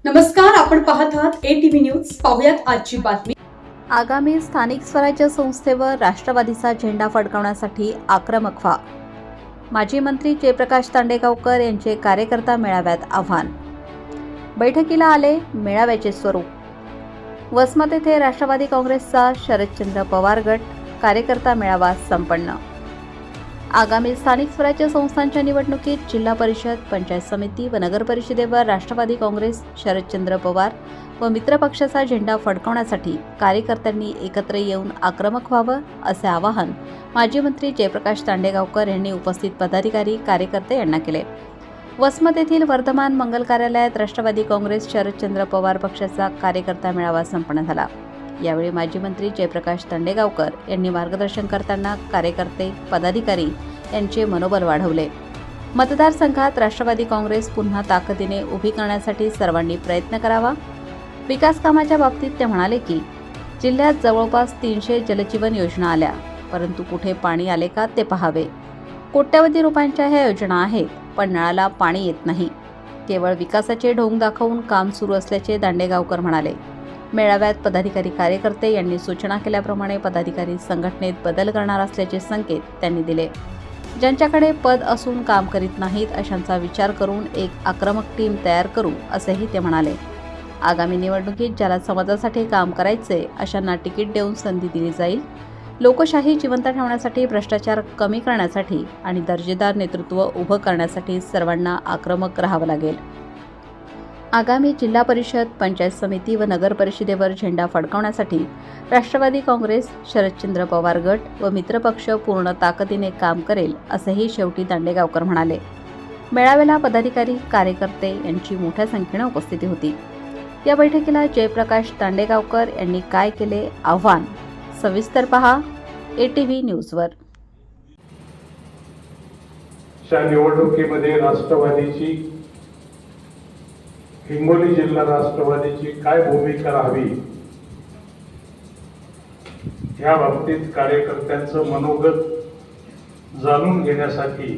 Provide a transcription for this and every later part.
नमस्कार, आपण पाहत आहात ATV न्यूज. पाहुयात आजची बातमी. आगामी स्थानिक स्वराज्य संस्थेवर राष्ट्रवादीचा झेंडा फडकवण्यासाठी आक्रमक व्हा. माजी मंत्री जयप्रकाश दांडेगावकर यांचे कार्यकर्ता मेळाव्यात आव्हान. बैठकीला आले मेळाव्याचे स्वरूप. वसमत येथे राष्ट्रवादी काँग्रेसचा शरदचंद्र पवार गट कार्यकर्ता मेळावा संपन्न. आगामी स्थानिक स्वराज्य संस्थांच्या निवडणुकीत जिल्हा परिषद, पंचायत समिती व नगर परिषदेवर राष्ट्रवादी काँग्रेस, शरदचंद्र पवार व मित्र पक्षाचा झेंडा फडकवण्यासाठी कार्यकर्त्यांनी एकत्र येऊन आक्रमक व्हावं, असे आवाहन माजी मंत्री जयप्रकाश दांडेगावकर यांनी उपस्थित पदाधिकारी, कार्यकर्ते यांना केले. वसमत येथील वर्धमान मंगल कार्यालयात राष्ट्रवादी काँग्रेस, शरदचंद्र पवार पक्षाचा कार्यकर्ता मेळावा संपन्न झाला. यावेळी माजी मंत्री जयप्रकाश दांडेगावकर यांनी मार्गदर्शन करताना कार्यकर्ते, पदाधिकारी यांचे मनोबल वाढवले. मतदारसंघात राष्ट्रवादी काँग्रेस पुन्हा ताकदीने उभी करण्यासाठी सर्वांनी प्रयत्न करावा. विकास कामाच्या बाबतीत ते म्हणाले की जिल्ह्यात जवळपास 300 जलजीवन योजना आल्या, परंतु कुठे पाणी आले का ते पाहावे. कोट्यवधी रुपयांच्या ह्या योजना आहेत, पण नळाला पाणी येत नाही. केवळ विकासाचे ढोंग दाखवून काम सुरू असल्याचे दांडेगावकर म्हणाले. मेळाव्यात पदाधिकारी, कार्यकर्ते यांनी सूचना केल्याप्रमाणे पदाधिकारी संघटनेत बदल करणार असल्याचे संकेत त्यांनी दिले. ज्यांच्याकडे पद असून काम करीत नाहीत अशांचा विचार करून एक आक्रमक टीम तयार करू, असेही ते म्हणाले. आगामी निवडणुकीत ज्याला समाजासाठी काम करायचे अशांना तिकीट देऊन संधी दिली जाईल. लोकशाही जिवंत ठेवण्यासाठी, भ्रष्टाचार कमी करण्यासाठी आणि दर्जेदार नेतृत्व उभं करण्यासाठी सर्वांना आक्रमक राहावं लागेल. आगामी जिल्हा परिषद, पंचायत समिती व नगर परिषदेवर झेंडा फडकवण्यासाठी राष्ट्रवादी काँग्रेस, शरदचंद्र पवार गट व मित्रपक्ष पूर्ण ताकदीने काम करेल, असेही शेवटी दांडेगावकर म्हणाले. मेळाव्याला पदाधिकारी, कार्यकर्ते यांची मोठ्या संख्येने उपस्थिती होती. या बैठकीला जयप्रकाश दांडेगावकर यांनी काय केले आव्हान, सविस्तर पहा ATV न्यूजवर. निवडणुकीमध्ये राष्ट्रवादीची, हिंगोली जिल्हा राष्ट्रवादीची काय भूमिका राहावी या बाबतीत कार्यकर्त्यांचं मनोगत जाणून घेण्यासाठी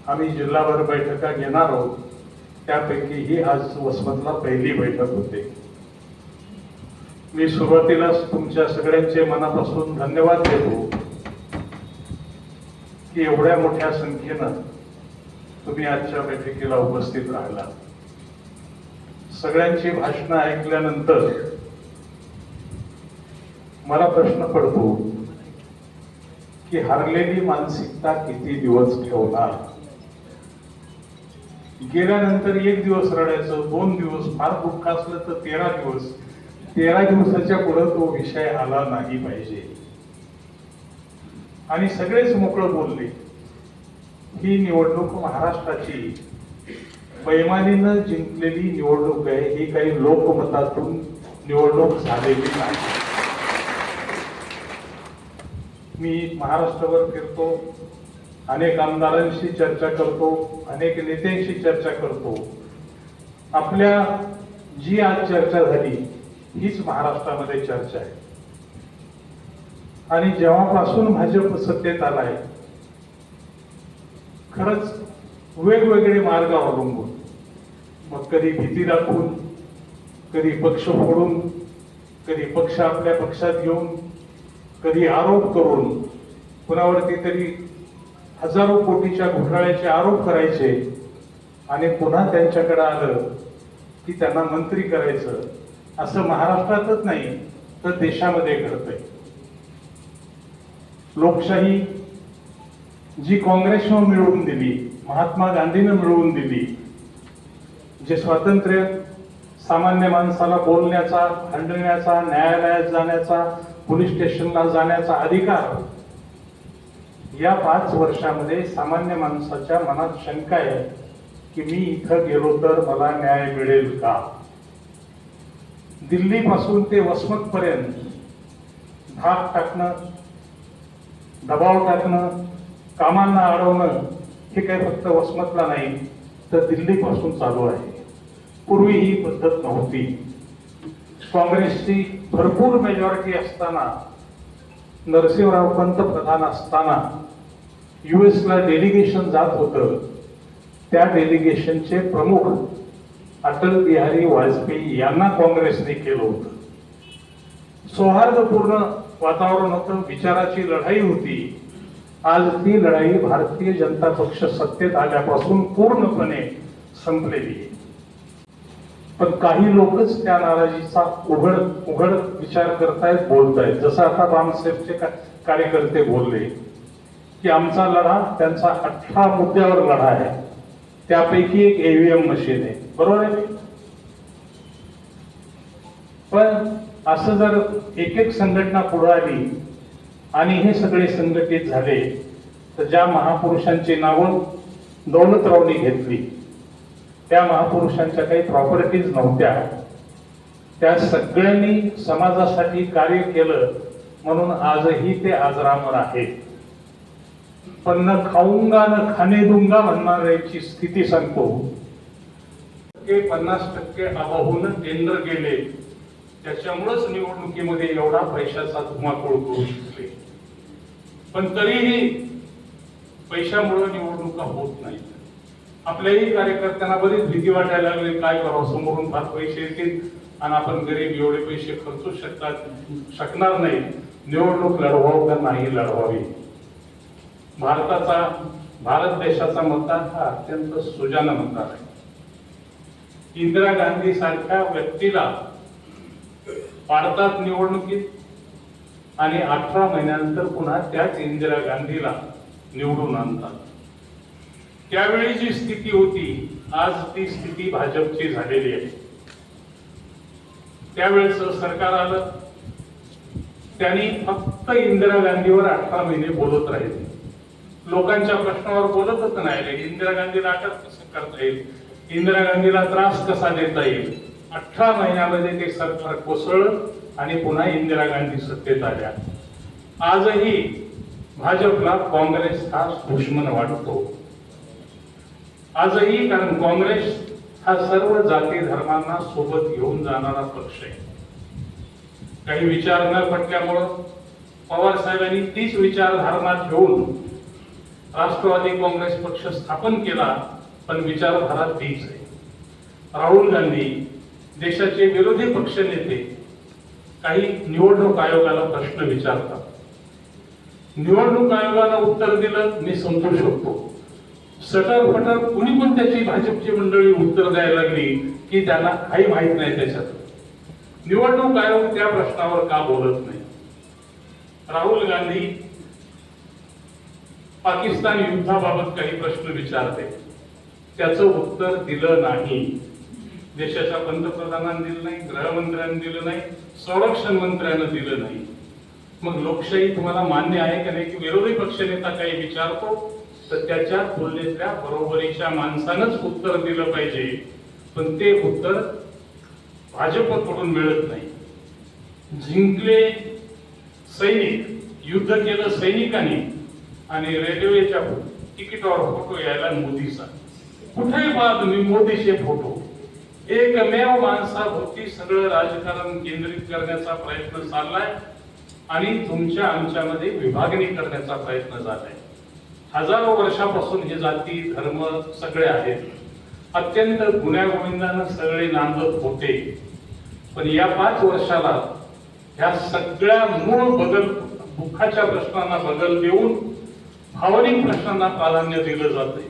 आम्ही जिल्हाभर बैठका घेणार आहोत. त्यापैकी ही आज वसमतला पहिली बैठक होते. मी सुरुवातीलाच तुमच्या सगळ्यांचे मनापासून धन्यवाद देतो की एवढ्या मोठ्या संख्येनं तुम्ही आजच्या बैठकीला उपस्थित राहिला. सगळ्यांची भाषणं ऐकल्यानंतर मला प्रश्न पडतो की हरलेली मानसिकता किती दिवस ठेवणार. गेल्यानंतर 1 दिवस रडायचं, 2 दिवस, फार दुःख असलं तर 13 दिवस. 13 दिवसाच्या पुढे तो विषय आला नाही पाहिजे. आणि सगळेच मोकळं बोलले. ही निवडणूक महाराष्ट्राची बैमानीनं जिंकलेली निवडणूक आहे. ही काही लोकमतातून निवडणूक झालेली नाही. मी महाराष्ट्रावर फिरतो, अनेक आमदारांशी चर्चा करतो, अनेक नेत्यांशी चर्चा करतो. आपल्या जी आज चर्चा झाली हीच महाराष्ट्रामध्ये चर्चा आहे. आणि जेव्हापासून भाजप सत्तेत आलाय, खरंच वेगवेगळे मार्ग अवलंबून, मग कधी भीती दाखवून, कधी पक्ष फोडून, कधी पक्ष आपल्या पक्षात घेऊन, कधी आरोप करून, कुणावरती तरी हजारो कोटीच्या घोटाळ्याचे आरोप करायचे आणि पुन्हा त्यांच्याकडे आलं की त्यांना मंत्री करायचं. असं महाराष्ट्रातच नाही तर देशामध्ये घडतंय. लोकशाही जी काँग्रेसनं मिळवून दिली, महात्मा गांधीनं मिळवून दिली, जे स्वातंत्र्य, सामान्य माणसाला बोलण्याचा, भांडण्याचा, न्यायालयात जाण्याचा, पोलीस स्टेशनला जाण्याचा अधिकार, या 5 वर्षामध्ये सामान्य माणसाच्या मनात शंका आहे की मी इथं गेलो तर मला न्याय मिळेल का. दिल्लीपासून ते वसमत पर्यंत धाक टाकणं, दबाव टाकणं, कामांना अडवणं, हे काही फक्त वसमतला नाही तर दिल्लीपासून चालू आहे. पूर्वी ही पद्धत नव्हती. काँग्रेसची भरपूर मेजॉरिटी असताना, नरसिंहराव पंतप्रधान असताना US ला डेलिगेशन जात होतं. त्या डेलिगेशनचे प्रमुख अटल बिहारी वाजपेयी यांना काँग्रेसने केलं होतं. सौहार्दपूर्ण वातावरण होतं, विचाराची लढाई होती. आज ती लढाई भारतीय जनता पक्ष सत्तेत आल्यापासून पूर्णपणे संपलेली आहे. पण काही लोकच त्या नाराजीचा उघड विचार करतायत, बोलतायत. जसं आता बामसेफचे कार्यकर्ते बोलले की आमचा लढा त्यांचा 18 मुद्द्यावर लढा आहे, त्यापैकी एक ईव्हीएम मशीन आहे. बरोबर आहे. पण असं जर एक एक संघटना पुढे आली आणि हे सगळे संघटित झाले, तर ज्या महापुरुषांची नावं दौलतरावनी घेतली, त्या महापुरुषांच्या काही प्रॉपर्टीज नव्हत्या, त्या सगळ्यांनी समाजासाठी कार्य केलं म्हणून आजही ते अजरामर आहेत. पण न खाऊंगा न खाने दूंगा म्हणणाऱ्याची स्थिती सांगतो. 50% अबाहून केंद्र गेले, त्याच्यामुळेच निवडणुकीमध्ये एवढा पैशाचा धुमाकूळ करू शकले. पण तरीही पैशामुळे निवडणुका होत नाहीत. आपल्याही कार्यकर्त्यांना बरीच भीती वाटायला लागली, काय करावं, समोरून फार पैसे येतील आणि आपण गरीब एवढे पैसे खर्चू शकणार नाही, निवडणूक लढवावं का नाही लढवावी. भारत देशाचा मतदार हा अत्यंत सुजाण मतदार आहे. इंदिरा गांधी सारख्या व्यक्तीला पाडतात निवडणुकीत आणि 18 महिन्यानंतर पुन्हा त्याच इंदिरा गांधीला निवडून आणतात. त्यावेळी जी स्थिती होती, आज ती स्थिती भाजपची झालेली आहे. त्यावेळेस सरकार आलं, त्यांनी फक्त इंदिरा गांधीवर 18 महिने बोलत राहिले. लोकांच्या प्रश्नावर बोलतच नाही. इंदिरा गांधीला अटक कसं करता येईल, इंदिरा गांधीला त्रास कसा देता येईल. 18 महिन्यामध्ये ते सरकार कोसळलं आणि पुन्हा इंदिरा गांधी सत्तेत आल्या. आजही भाजपला काँग्रेस हा दुश्मन वाटतो. आजही, कारण काँग्रेस हा सर्व जाती धर्मांना सोबत घेऊन जाणारा पक्ष आहे. काही विचार न पटल्यामुळं पवार साहेबांनी तीच विचारधारणा ठेवून राष्ट्रवादी काँग्रेस पक्ष स्थापन केला, पण विचारधारा तीच आहे. राहुल गांधी देशाचे विरोधी पक्ष नेते काही निवडणूक आयोगाला प्रश्न विचारतात. निवडणूक आयोगाला उत्तर दिलं मी समजू शकतो. सटरफटर कुणी पण त्याची भाजपची मंडळी उत्तर द्यायला लागली की त्यांना काही माहित नाही त्याच्यात. निवडणूक आयोग त्या प्रश्नावर का बोलत नाही. राहुल गांधी पाकिस्तान युद्धाबाबत काही प्रश्न विचारते, त्याचं उत्तर दिलं नाही. देशाच्या पंतप्रधानांनी दिलं नाही, गृहमंत्र्यांनी दिलं नाही, संरक्षण मंत्र्यानं दिलं नाही. मग लोकशाही तुम्हाला मान्य आहे का नाही की विरोधी पक्षनेता काही विचारतो तर त्याच्या तुलनेतल्या बरोबरीच्या माणसानंच उत्तर दिलं पाहिजे, पण ते उत्तर भाजपकडून मिळत नाही. जिंकले सैनिक, युद्ध केलं सैनिकांनी आणि रेल्वेच्या तिकिटावर फोटो यायला मोदीचा. कुठेही पहा तुम्ही मोदीचे फोटो. एकमेव माणसाभोवती सगळं राजकारण केंद्रित करण्याचा प्रयत्न चाललाय आणि तुमच्या आमच्यामध्ये विभागणी करण्याचा प्रयत्न झालाय. हजारो वर्षापासून हे जाती धर्म सगळे आहेत, अत्यंत गुण्यागोविंदानं सगळे नांदत होते. पण या 5 वर्षाला ह्या सगळ्या मूळ बदल, दुःखाच्या प्रश्नांना बदल देऊन भावनिक प्रश्नांना प्राधान्य दिलं जाते.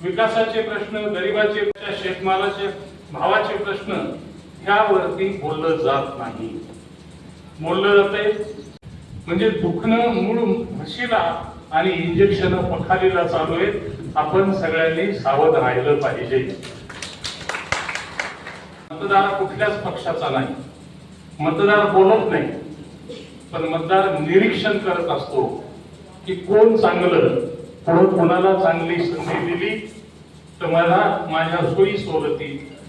विकासाचे प्रश्न, गरिबाचे, शेतमालाचे भावाचे प्रश्न ह्यावरती बोललं जात नाही. बोललं जाते म्हणजे दुखणं मूळ म्हशीला आणि इंजेक्शन पखालीला चालू आहेत. आपण सगळ्यांनी सावध राहिलं पाहिजे. मतदार कुठल्याच पक्षाचा नाही, मतदार बोलत नाही, पण मतदार निरीक्षण करत असतो की कोण चांगलं, पुढे कोणाला चांगली संधी दिली तर मला माझ्या सोयी सोबती,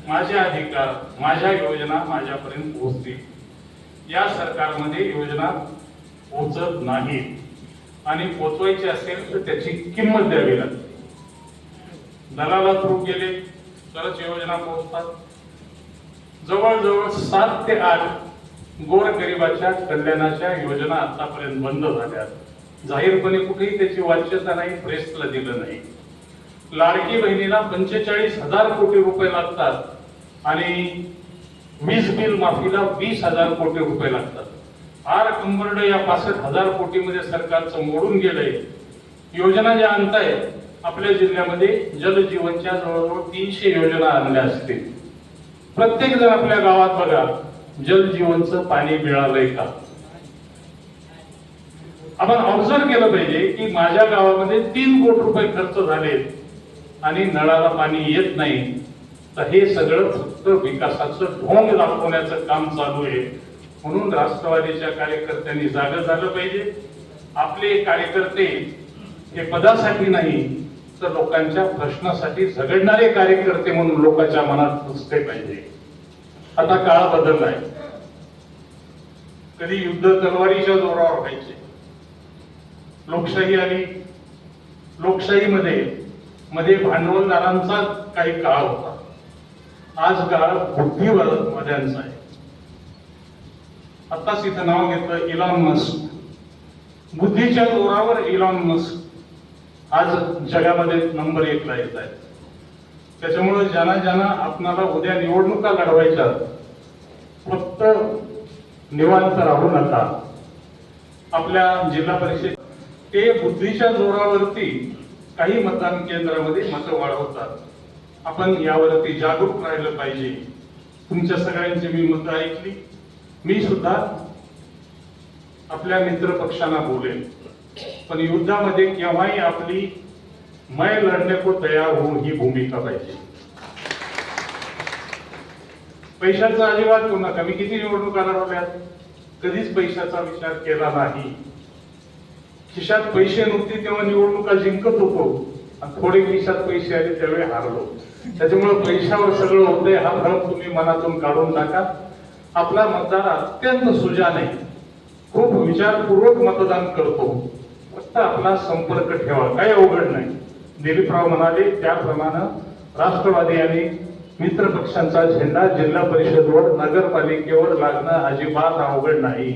माझे अधिकार, माझ्या योजना माझ्यापर्यंत पोहोचतील. या सरकारमध्ये योजना पोहोचत नाही आणि पोचवायची असेल तर त्याची किंमत द्यावी लागते. दलाला थ्रू गेले तरच योजना पोहोचतात. जवळजवळ 7 ते 8 गोरगरिबाच्या कल्याणाच्या योजना आतापर्यंत बंद झाल्या. जाहीरपणे कुठेही त्याची वाच्यता नाही, प्रेसला दिलं नाही. लाडकी बहिणीला 45,000 कोटी रुपये लागतात आणि वीज बिल माफीला 20,000 कोटी रुपये लागतात. आर कंबरड या 65,000 कोटीमध्ये सरकारचं मोडून गेलंय. योजना ज्या आणताय आपल्या जिल्ह्यामध्ये जल जीवनच्या जवळजवळ 300 योजना आणल्या असतील. प्रत्येक जण आपल्या गावात बघा जल जीवनचं पाणी मिळालंय का. आपण ऑब्झर्व केलं पाहिजे की माझ्या गावामध्ये 3 कोटी रुपये खर्च झाले आणि नळाला पाणी येत नाही. तर हे सगळं फक्त विकासाचं ढोंग दाखवण्याचं काम चालू आहे. म्हणून राष्ट्रवादीच्या कार्यकर्त्यांनी जागं झालं पाहिजे. आपले कार्यकर्ते हे पदासाठी नाही तर लोकांच्या प्रश्नासाठी झगडणारे कार्यकर्ते म्हणून लोकांच्या मनात रुजले पाहिजे. आता काळ बदललाय. कधी युद्ध तलवारीच्या जोरावर व्हायचे. लोकशाही आली. लोकशाहीमध्ये भांडवलदारांचा काही काळ होता. आज काळ बुद्धिवाद्यांचा आहे. आताच इथं नाव घेतलं इलॉन मस्क. बुद्धीच्या जोरावर इलॉन मस्क आज जगामध्ये नंबर 1 ला येत आहे. त्याच्यामुळे ज्यांना आपणाला उद्या निवडणुका लढवायच्या फक्त निवांत राहू नका. आपल्या जिल्हा परिषद ते बुद्धीच्या जोरावरती काही मतदान केंद्रामध्ये मतं वाढवतात. आपण यावरती जागरूक राहिलं पाहिजे. तुमच्या सगळ्यांची मी मतं ऐकली. मी सुद्धा आपल्या मित्र पक्षांना बोलेल, पण युद्धामध्ये केव्हाही आपली मैं लढने को तयार होऊन ही भूमिका पाहिजे. पैशाचा अजिबात करू नका. मी किती निवडणुका लढवल्यात, कधीच पैशाचा विचार केला नाही. खिशात पैसे नव्हते तेव्हा निवडणुका जिंकत होतो आणि थोडे खिशात पैसे आले त्यावेळी हारलो. त्याच्यामुळे पैशावर सगळं होतंय हा भ्रम तुम्ही मनातून काढून टाका. आपला मतदार अत्यंत सुजाण आहे. खूप विचारपूर्वक मतदान करतो. फक्त आपला संपर्क ठेवा. काही अवघड नाही. दिलीपराव म्हणाले त्याप्रमाणे राष्ट्रवादी आणि मित्र पक्षांचा झेंडा जिल्हा परिषदवर नगरपालिकेवर लागणं अजिबात अवघड नाही.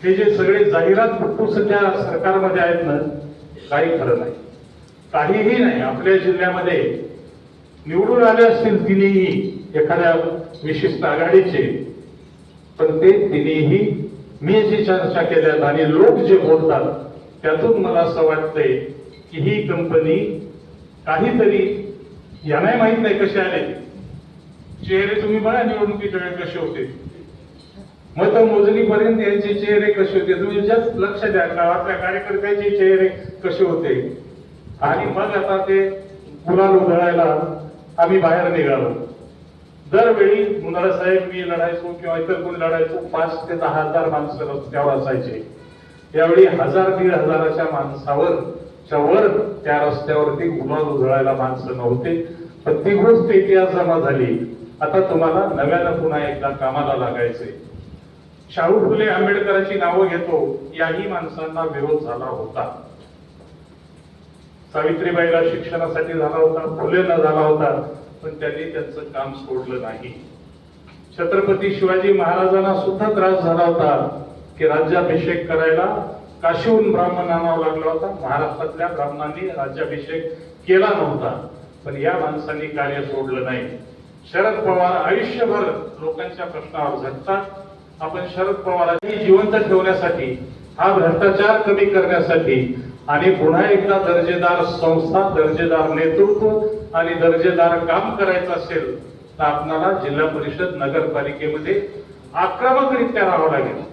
हे जे सगळे जाहिरात पट्टू सध्या सरकारमध्ये आहेत ना, काही खरं नाही. काहीही नाही. आपल्या जिल्ह्यामध्ये निवडून आले असतील तिन्ही एखाद्या विशिष्ट आघाडीचे, पण ते तिन्ही मी जी चर्चा केल्यात आणि लोक जे बोलतात त्यातून मला असं वाटतंय की ही कंपनी काहीतरी यांनाही माहित नाही कसे आले. चेहरे तुम्ही बघा निवडणुकीच्या वेळी कसे होते. मतमोजणीपर्यंत यांचे चेहरे कसे होते तुम्ही जास्त लक्ष द्या. गावातल्या कार्यकर्त्यांचे चेहरे कसे होते. आणि मग आता ते गुलाल उधळायला आम्ही बाहेर निघालो. दरवेळी मुंदडा साहेब मी लढायचो किंवा इतर कोणी लढायचो 5 ते 10,000 माणसं रस्त्यावर असायचे. यावेळी 1,000-1,500च्या माणसावरच्या वर त्या रस्त्यावरती गुलाल उधळायला माणसं नव्हते. पण ती गोष्ट इतिहास जमा झाली. आता तुम्हाला नव्यानं पुन्हा एकदा कामाला लागायचंय. शाहू फुले आंबेडकरांची नावं घेतो. याही माणसांना विरोध झाला होता. सावित्रीबाईला शिक्षणासाठी झाला होता, फुलेला झाला होता, पण त्यांनी त्यांचं काम सोडलं नाही. छत्रपती शिवाजी महाराजांना सुद्धा त्रास झाला होता की राज्याभिषेक करायला काशीहून ब्राह्मण आणावं लागला होता. महाराष्ट्रातल्या ब्राह्मणांनी राज्याभिषेक केला नव्हता, पण या माणसांनी कार्य सोडलं नाही. शरद पवार आयुष्यभर लोकांच्या प्रश्नावर झटतात. आपण शरद पवारांनी जिवंत ठेवण्यासाठी, हा भ्रष्टाचार कमी करण्यासाठी आणि पुन्हा एकदा दर्जेदार संस्था, दर्जेदार नेतृत्व आणि दर्जेदार काम करायचं असेल तर आपल्याला जिल्हा परिषद नगरपालिकेमध्ये आक्रमकरित्या राहावं लागेल.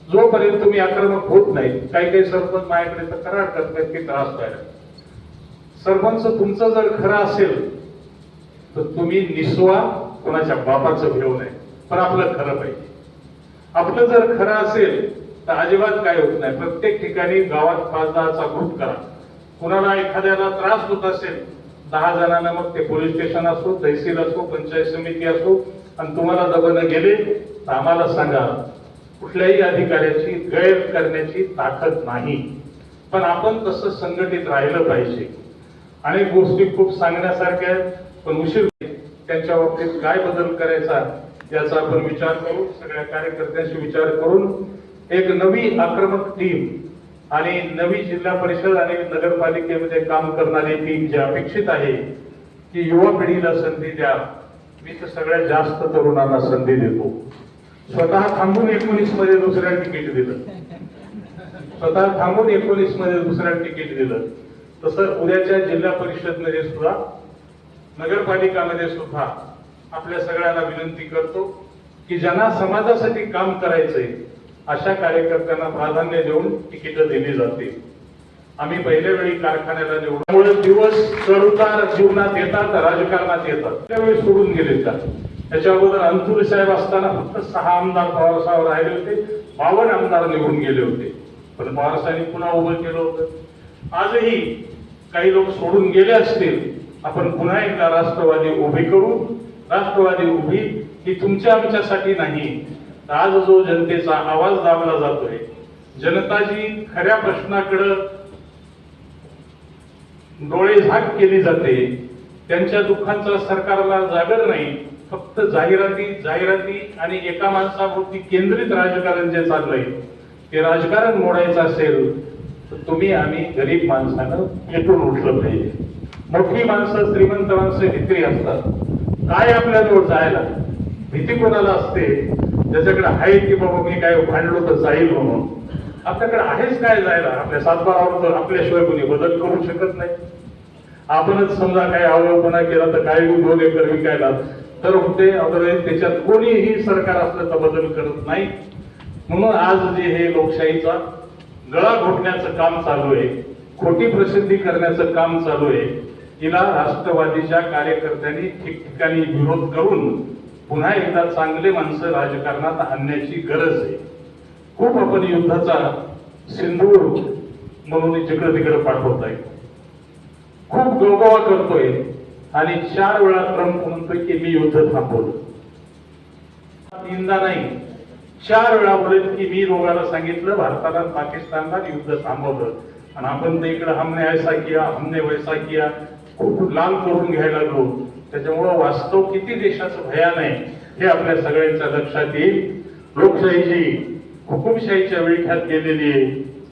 जोपर्यंत तुम्ही आक्रमक होत नाही, काही सरपंच माझ्याकडे तक्रार करतात की त्रास व्हायला. सरपंच तुमचं जर खरं असेल तर तुम्ही निसवा, कोणाच्या बापाचं घेऊ नये, पण आपलं खरं पाहिजे. आपलं जर खरं असेल तर अजिबात काय होत नाही. प्रत्येक ठिकाणी गावात 5-10चा ग्रुप करा. कुणाला एखाद्याला त्रास होत असेल 10 जणांना, मग ते पोलीस स्टेशन असो, तहसील असो, पंचायत समिती असो, आणि तुम्हाला दबन गेले तर आम्हाला सांगा. कुठल्याही अधिकाऱ्याची गैर करण्याची ताकद नाही, पण आपण तसं संघटित राहिलं पाहिजे. अनेक गोष्टी खूप सांगण्यासारख्या आहेत, पण उशीर. त्यांच्या बाबतीत काय बदल करायचा याचा आपण विचार करू. सगळ्या कार्यकर्त्यांशी विचार करून एक नवी आक्रमक टीम आणि नवी जिल्हा परिषद आणि नगरपालिकेमध्ये काम करणारी टीम जी अपेक्षित आहे की युवा पिढीला संधी द्या. मी तर सगळ्यात जास्त तरुणांना संधी देतो. स्वतः थांबून 19 मध्ये दुसऱ्या तिकीट दिलं, स्वतः थांबून 19 मध्ये दुसऱ्या तिकीट दिलं. तसं उद्याच्या जिल्हा परिषद मध्ये सुद्धा नगरपालिकामध्ये सुद्धा आपल्या सगळ्यांना विनंती करतो की ज्यांना समाजासाठी काम करायचंय अशा कार्यकर्त्यांना प्राधान्य देऊन तिकीट दिली जाते. आम्ही पहिल्या वेळी कारखान्याला निवडून, त्यामुळे दिवस चढउतार जीवनात येतात, राजकारणात येतात. त्यावेळी सोडून गेले का? त्याच्या अगोदर अंतुल साहेब असताना फक्त 6 आमदार पवार साहेब राहिले होते, 52 आमदार निवडून गेले होते. पण पवार साहेबांनी पुन्हा उभं केलं होतं. आजही काही लोक सोडून गेले असतील, आपण पुन्हा एकदा राष्ट्रवादी उभी करू. राष्ट्रवादी उभी ही तुमच्या आमच्यासाठी नाही. आज जो जनतेचा आवाज दाबला जातोय, जनता जी खऱ्या प्रश्नाकडे डोळे झाक केली जाते, त्यांच्या दुःखांचा सरकारला जागर नाही, फक्त जाहिराती आणि एका माणसाभोवती केंद्रित राजकारण जे चाललंय ते राजकारण मोडायचं असेल तर तुम्ही आम्ही गरीब माणसानं पेटून उठलं पाहिजे. मोठी माणसं, श्रीमंत माणसं भित्री असतात. काय आपल्याजवळ जायला भीती कोणाला असते? ज्याच्याकडे आहे की बाबा मी काय भांडलो तर जाईल म्हणून. आपल्याकडे आहेच काय जायला? आपल्या सातबारावर तर आपल्याशिवाय कोणी बदल करू शकत नाही. आपणच समजा काय अवयवपणा केला तर काय 2 एकर विकायला तर होते, अदरवाईज त्याच्यात कोणीही सरकार असलं तर बदल करत नाही. म्हणून आज जे हे लोकशाहीचा गळा घोटण्याचं काम चालू आहे, खोटी प्रसिद्धी करण्याचं काम चालू आहे, हिला राष्ट्रवादीच्या कार्यकर्त्यांनी ठिकठिकाणी विरोध करून पुन्हा एकदा चांगले माणसं राजकारणात आणण्याची गरज आहे. खूप आपण युद्धाचा सिंदूर म्हणून जिकडे तिकडे पाठवताय, खूप गोगोवा करतोय आणि 4 वेळा ट्रम्प म्हणतोय की मी युद्ध थांबवलं. 3दा नाही, 4 वेळा बोलेल की मी रोगाला सांगितलं भारताला पाकिस्तानला युद्ध थांबवलं. आणि आपण तर इकडे हमने ऐसा किया, हमने वैसा किया, खूप लाल करून घ्यायला लागलो. त्याच्यामुळं वास्तव किती देशाचं भयान आहे हे आपल्या सगळ्यांच्या लक्षात येईल. लोकशाहीची हुकुमशाहीच्या विळख्यात गेलेली आहे,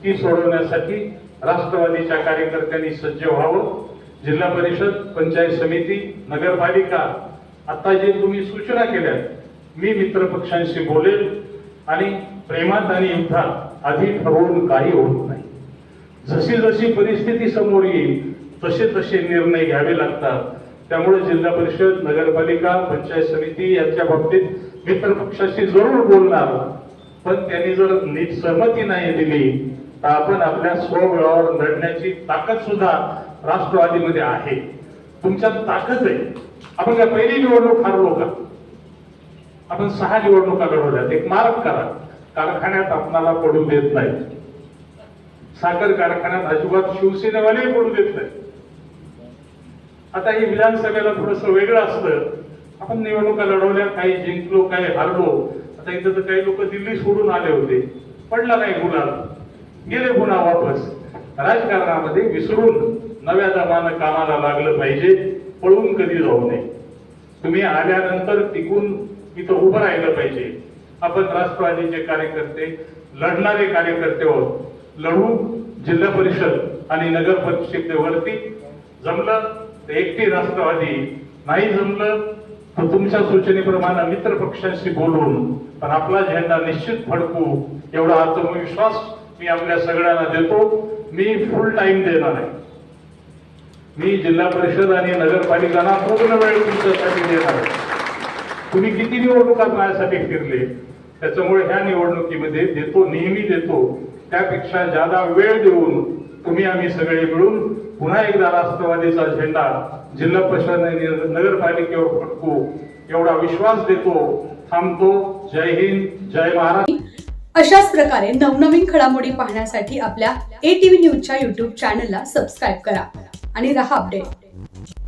ती सोडवण्यासाठी राष्ट्रवादीच्या कार्यकर्त्यांनी सज्ज व्हावं. जिल्हा परिषद, पंचायत समिती, नगरपालिका आता जे तुम्ही सूचना केल्या, मी मित्र पक्षांशी बोलेल आणि प्रेमात आणि युद्धात आधी ठरवून काही होत नाही. जशी जशी परिस्थिती समोर येईल तसे तसे निर्णय घ्यावे लागतात. त्यामुळे जिल्हा परिषद, नगरपालिका, पंचायत समिती यांच्या बाबतीत मित्र पक्षाशी जरूर बोलणार, पण त्यांनी जर नीट सहमती नाही दिली तर आपण आपल्या स्वबळावर लढण्याची ताकद सुद्धा राष्ट्रवादीमध्ये आहे. तुमच्यात ताकद आहे. आपण काय पहिली निवडणूक हारलो का? आपण 6 निवडणुका लढवल्यात. एक मार्क करा, कारखान्यात आपणाला पडू देत नाही, साखर कारखान्यात अजिबात शिवसेनेवाले पडू देत नाही. आता ही विधानसभेला थोडस वेगळं असतं. आपण निवडणुका लढवल्या, काही जिंकलो, काही हारलो. आता इथं तर काही लोक दिल्ली सोडून आले होते, पडला नाही गुलाल, गेले पुन्हा वापस. राजकारणामध्ये विसरून नव्या दमानं कामाला लागलं पाहिजे, पळून कधी जाऊ नये. तुम्ही आल्यानंतर टिकून इथं उभं राहिलं पाहिजे. आपण राष्ट्रवादीचे कार्यकर्ते, लढणारे कार्यकर्ते आहोत. लढू जिल्हा परिषद आणि नगर परिषदेवरती. जमलं तर एकटी राष्ट्रवादी, नाही जमलं तर तुमच्या सूचनेप्रमाणे मित्र पक्षांशी बोलून पण आपला झेंडा निश्चित फडकू, एवढा आत्मविश्वास मी आपल्या सगळ्यांना देतो. मी फुल टाइम देणार आहे. मी जिल्हा परिषद आणि नगरपालिकांना पूर्ण वेळ तुमच्यासाठी देणार आहे. तुम्ही किती निवडणुका माझ्यासाठी फिरले, त्याच्यामुळे ह्या निवडणुकीमध्ये देतो, नेहमी देतो. त्यापेक्षा जादा वेळ देऊन तुम्ही आम्ही सगळे मिळून पुन्हा एकदा राष्ट्रवादीचा झेंडा जिल्हा परिषद आणि नगरपालिकेवर फडकू, एवढा विश्वास देतो. थांबतो. जय हिंद, जय महाराष्ट्र. अशाच प्रकारे नवनवीन घडामोडी पाहण्यासाठी आपल्या ATV न्यूजच्या YouTube चॅनलला सबस्क्राईब करा आणि रहा अपडेट.